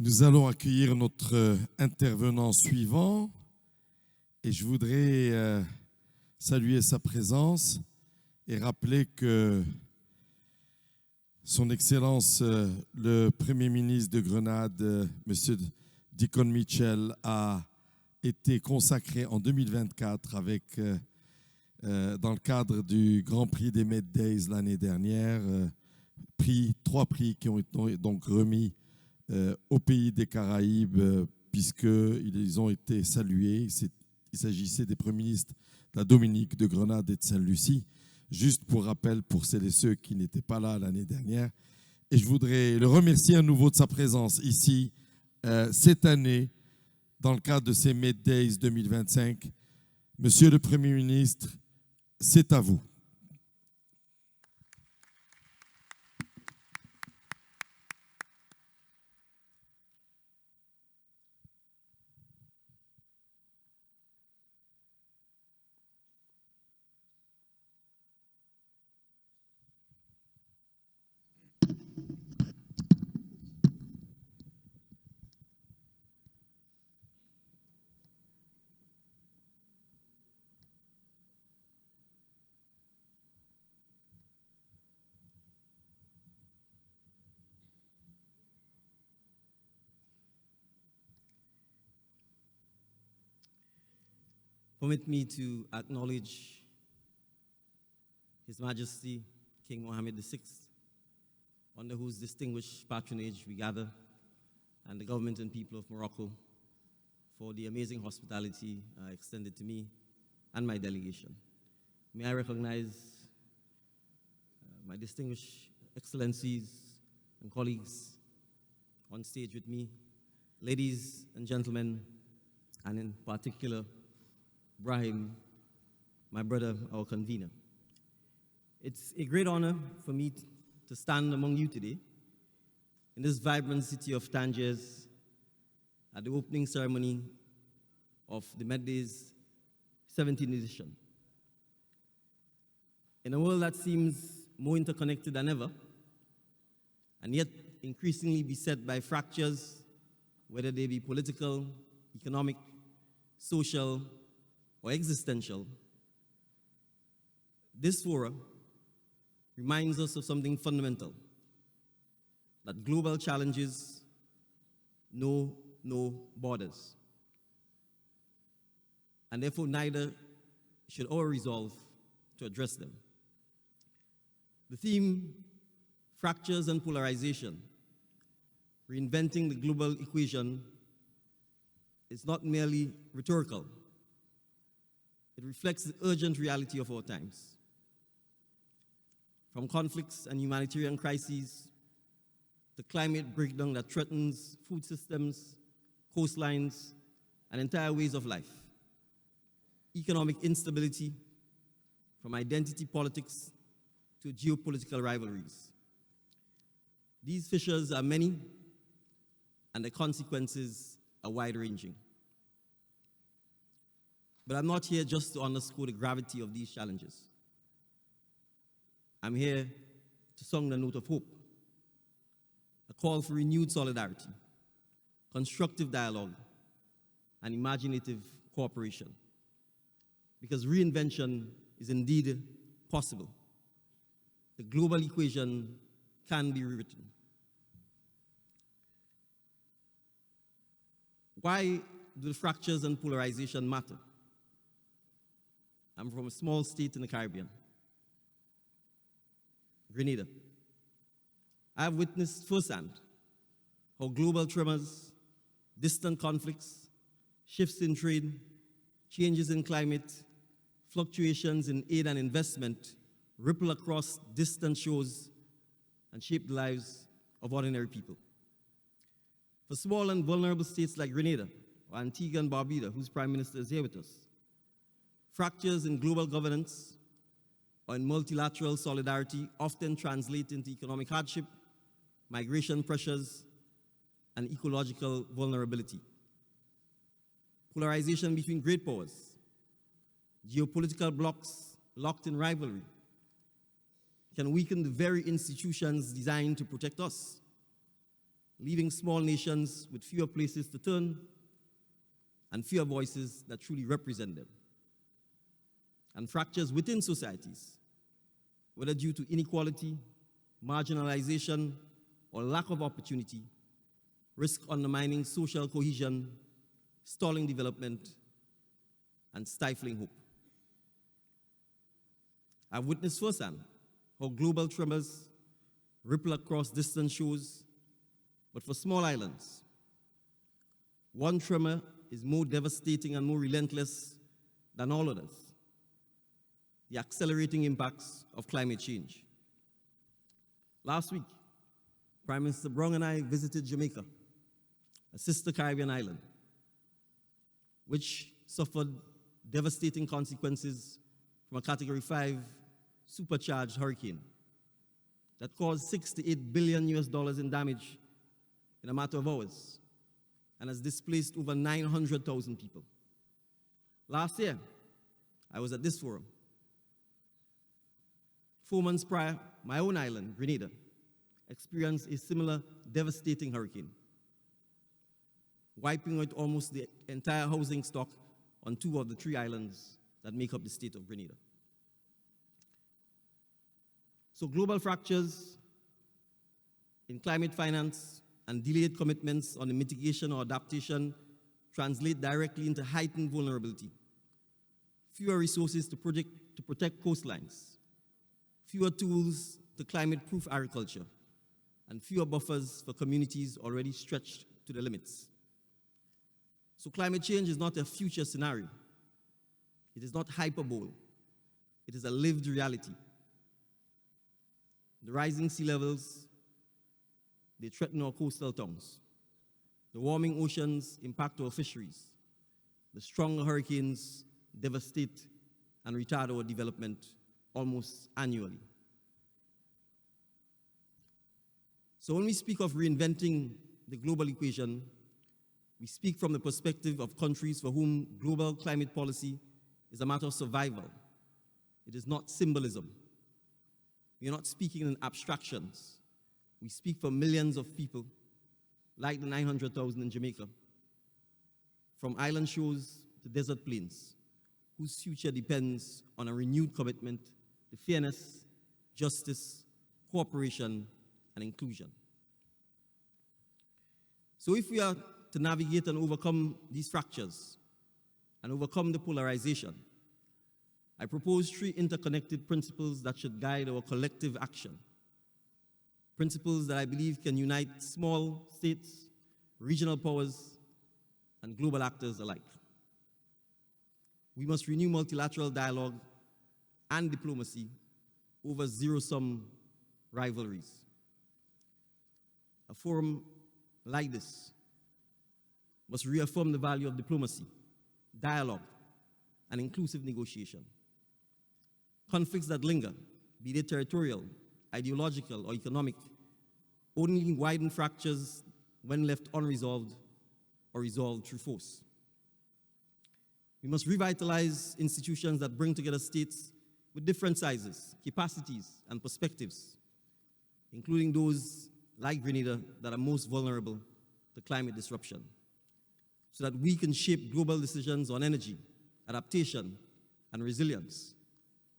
Nous allons accueillir notre intervenant suivant et je voudrais saluer sa présence et rappeler que Son Excellence le Premier ministre de Grenade, M. Dickon a été consacré en 2024 avec, dans le cadre du Grand Prix des MEDays l'année dernière, trois prix qui ont été donc remis au pays des Caraïbes, puisqu'ils ont été salués. Il s'agissait des premiers ministres de la Dominique, de Grenade et de Sainte-Lucie. Juste pour rappel, pour celles et ceux qui n'étaient pas là l'année dernière. Et je voudrais le remercier à nouveau de sa présence ici, cette année, dans le cadre de ces MEDays 2025. Monsieur le Premier ministre, c'est à vous. Permit me to acknowledge His Majesty, King Mohammed VI, under whose distinguished patronage we gather, and the government and people of Morocco for the amazing hospitality extended to me and my delegation. May I recognize my distinguished excellencies and colleagues on stage with me, ladies and gentlemen, and in particular, Brahim, my brother, our convener. It's a great honor for me to stand among you today in this vibrant city of Tangier at the opening ceremony of the MEDays 17th edition. In a world that seems more interconnected than ever, and yet increasingly beset by fractures, whether they be political, economic, social, or existential, this forum reminds us of something fundamental, that global challenges know no borders, and therefore neither should our resolve to address them. The theme, fractures and polarization, reinventing the global equation, is not merely rhetorical. It reflects the urgent reality of our times. From conflicts and humanitarian crises, to climate breakdown that threatens food systems, coastlines, and entire ways of life. Economic instability, from identity politics to geopolitical rivalries. These fissures are many, and the consequences are wide-ranging. But I'm not here just to underscore the gravity of these challenges. I'm here to sound the note of hope, a call for renewed solidarity, constructive dialogue, and imaginative cooperation. Because reinvention is indeed possible. The global equation can be rewritten. Why do the fractures and polarization matter? I'm from a small state in the Caribbean, Grenada. I've witnessed firsthand how global tremors, distant conflicts, shifts in trade, changes in climate, fluctuations in aid and investment ripple across distant shores and shape the lives of ordinary people. For small and vulnerable states like Grenada or Antigua and Barbuda, whose Prime Minister is here with us, fractures in global governance or in multilateral solidarity often translate into economic hardship, migration pressures, and ecological vulnerability. Polarization between great powers, geopolitical blocs locked in rivalry, can weaken the very institutions designed to protect us. leaving small nations with fewer places to turn and fewer voices that truly represent them. And fractures within societies, whether due to inequality, marginalization, or lack of opportunity, risk undermining social cohesion, stalling development, and stifling hope. I've witnessed firsthand how global tremors ripple across distant shores, but for small islands, one tremor is more devastating and more relentless than all others: the accelerating impacts of climate change. Last week, Prime Minister Brown and I visited Jamaica, a sister Caribbean island, which suffered devastating consequences from a Category 5 supercharged hurricane that caused $6 to $8 billion in damage in a matter of hours and has displaced over 900,000 people. Last year, I was at this forum. 4 months prior, my own island, Grenada, experienced a similar devastating hurricane, wiping out almost the entire housing stock on 2 of the 3 islands that make up the state of Grenada. So global fractures in climate finance and delayed commitments on the mitigation or adaptation translate directly into heightened vulnerability. Fewer resources to protect coastlines, fewer tools to climate-proof agriculture, and fewer buffers for communities already stretched to the limits. So climate change is not a future scenario. It is not hyperbole. It is a lived reality. The rising sea levels, they threaten our coastal towns. The warming oceans impact our fisheries. The stronger hurricanes devastate and retard our development almost annually. So when we speak of reinventing the global equation, we speak from the perspective of countries for whom global climate policy is a matter of survival. It is not symbolism. We are not speaking in abstractions. We speak for millions of people, like the 900,000 in Jamaica, from island shores to desert plains, whose future depends on a renewed commitment to fairness, justice, cooperation, and inclusion. So if we are to navigate and overcome these fractures and overcome the polarization, I propose 3 interconnected principles that should guide our collective action. Principles that I believe can unite small states, regional powers, and global actors alike. We must renew multilateral dialogue and diplomacy over zero-sum rivalries. A forum like this must reaffirm the value of diplomacy, dialogue, and inclusive negotiation. Conflicts that linger, be they territorial, ideological, or economic, only widen fractures when left unresolved or resolved through force. We must revitalize institutions that bring together states with different sizes, capacities, and perspectives, including those like Grenada that are most vulnerable to climate disruption, so that we can shape global decisions on energy, adaptation, and resilience,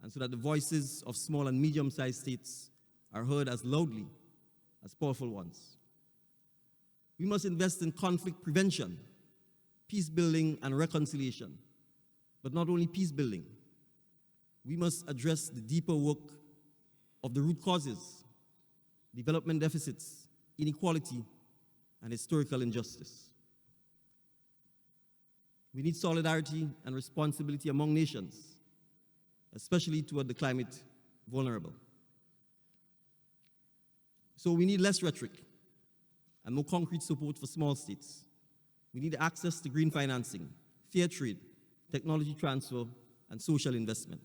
and so that the voices of small and medium-sized states are heard as loudly as powerful ones. We must invest in conflict prevention, peace building, and reconciliation. But not only peace building. We must address the deeper work of the root causes, development deficits, inequality, and historical injustice. We need solidarity and responsibility among nations, especially toward the climate vulnerable. So we need less rhetoric and more concrete support for small states. We need access to green financing, fair trade, technology transfer, and social investment.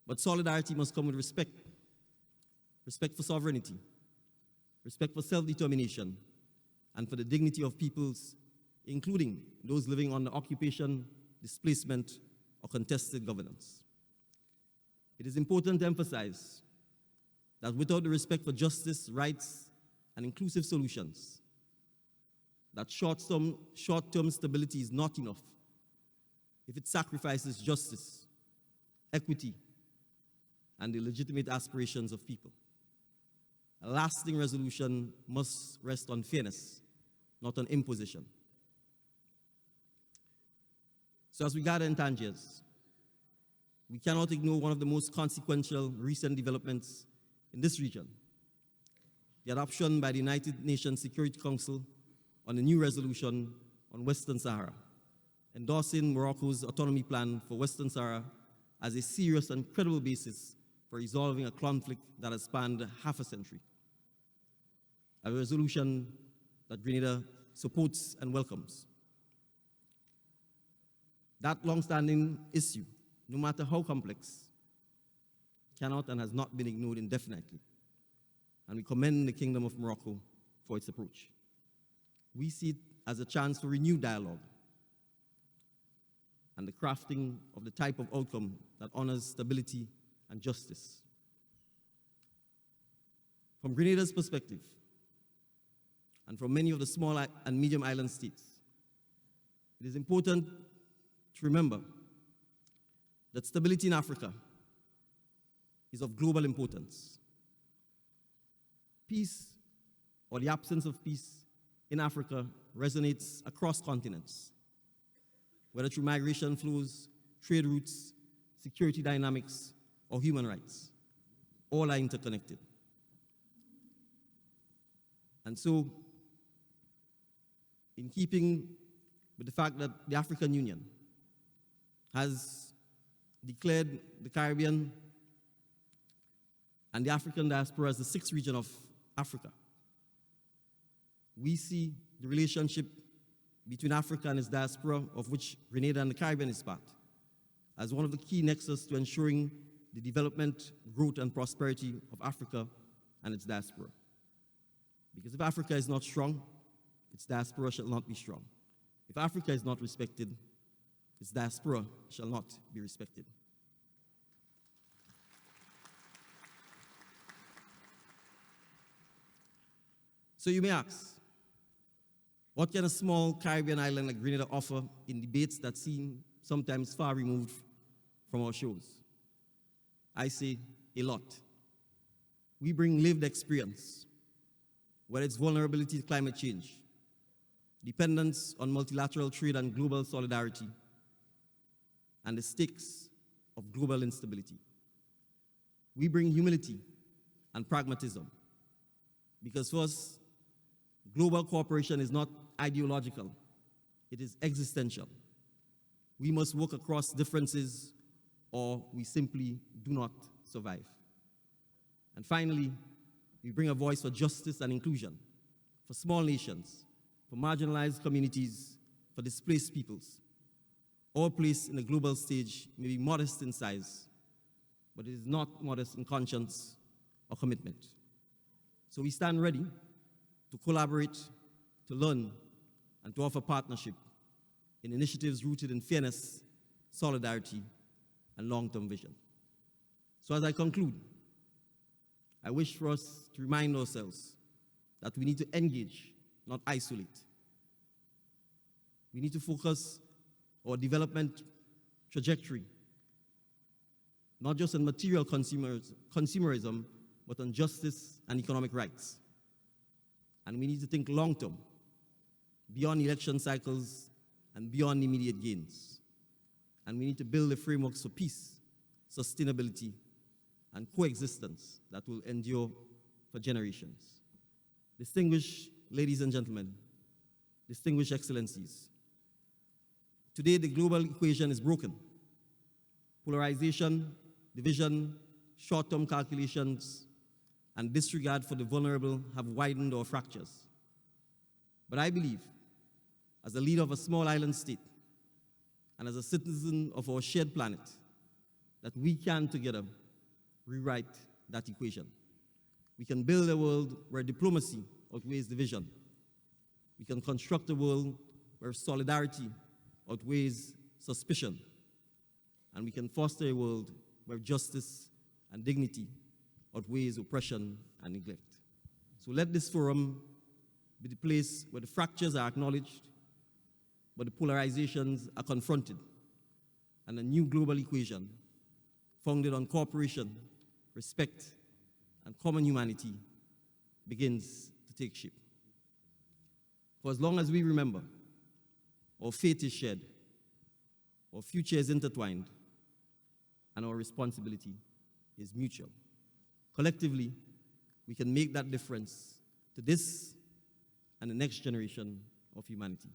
But solidarity must come with respect. Respect for sovereignty, respect for self-determination, and for the dignity of peoples, including those living under occupation, displacement, or contested governance. It is important to emphasize that without the respect for justice, rights, and inclusive solutions, that short-term stability is not enough if it sacrifices justice, equity, and the legitimate aspirations of people. A lasting resolution must rest on fairness, not on imposition. So as we gather in Tangier, we cannot ignore one of the most consequential recent developments in this region: the adoption by the United Nations Security Council on a new resolution on Western Sahara, endorsing Morocco's autonomy plan for Western Sahara as a serious and credible basis for resolving a conflict that has spanned half a century. A resolution that Grenada supports and welcomes. That long-standing issue, no matter how complex, cannot and has not been ignored indefinitely, and we commend the Kingdom of Morocco for its approach. We see it as a chance for renewed dialogue and the crafting of the type of outcome that honors stability and justice. From Grenada's perspective, and from many of the small and medium island states, it is important to remember that stability in Africa is of global importance. Peace, or the absence of peace, in Africa resonates across continents, whether through migration flows, trade routes, security dynamics, or human rights. All are interconnected. And so, in keeping with the fact that the African Union has declared the Caribbean and the African diaspora as the sixth region of Africa, we see the relationship between Africa and its diaspora, of which Grenada and the Caribbean is part, as one of the key nexus to ensuring the development, growth, and prosperity of Africa and its diaspora. Because if Africa is not strong, its diaspora shall not be strong. If Africa is not respected, its diaspora shall not be respected. So you may ask, what can a small Caribbean island like Grenada offer in debates that seem sometimes far removed from our shores? I say a lot. We bring lived experience, whether it's vulnerability to climate change, dependence on multilateral trade and global solidarity, and the stakes of global instability. We bring humility and pragmatism, because for us, global cooperation is not ideological, it is existential. We must work across differences or we simply do not survive. And finally, we bring a voice for justice and inclusion, for small nations, for marginalized communities, for displaced peoples. Our place in the global stage may be modest in size, but it is not modest in conscience or commitment. So we stand ready to collaborate, to learn, and to offer partnership in initiatives rooted in fairness, solidarity, and long-term vision. So as I conclude, I wish for us to remind ourselves that we need to engage, not isolate. We need to focus our development trajectory, not just on material consumerism, but on justice and economic rights. And we need to think long-term, beyond election cycles and beyond immediate gains. And we need to build the frameworks for peace, sustainability, and coexistence that will endure for generations. Distinguished ladies and gentlemen, distinguished excellencies, today the global equation is broken. Polarization, division, short-term calculations, and disregard for the vulnerable have widened our fractures. But I believe, as a leader of a small island state, and as a citizen of our shared planet, that we can together rewrite that equation. We can build a world where diplomacy outweighs division. We can construct a world where solidarity outweighs suspicion. And we can foster a world where justice and dignity outweighs oppression and neglect. So let this forum be the place where the fractures are acknowledged, but the polarizations are confronted, and a new global equation founded on cooperation, respect, and common humanity begins to take shape. For as long as we remember, our fate is shared, our future is intertwined, and our responsibility is mutual. Collectively, we can make that difference to this and the next generation of humanity.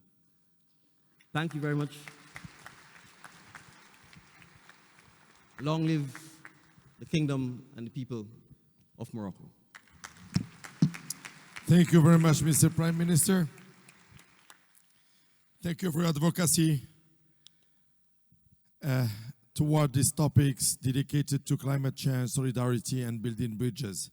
Thank you very much. Long live the kingdom and the people of Morocco. Thank you very much, Mr. Prime Minister. Thank you for your advocacy toward these topics dedicated to climate change, solidarity, and building bridges.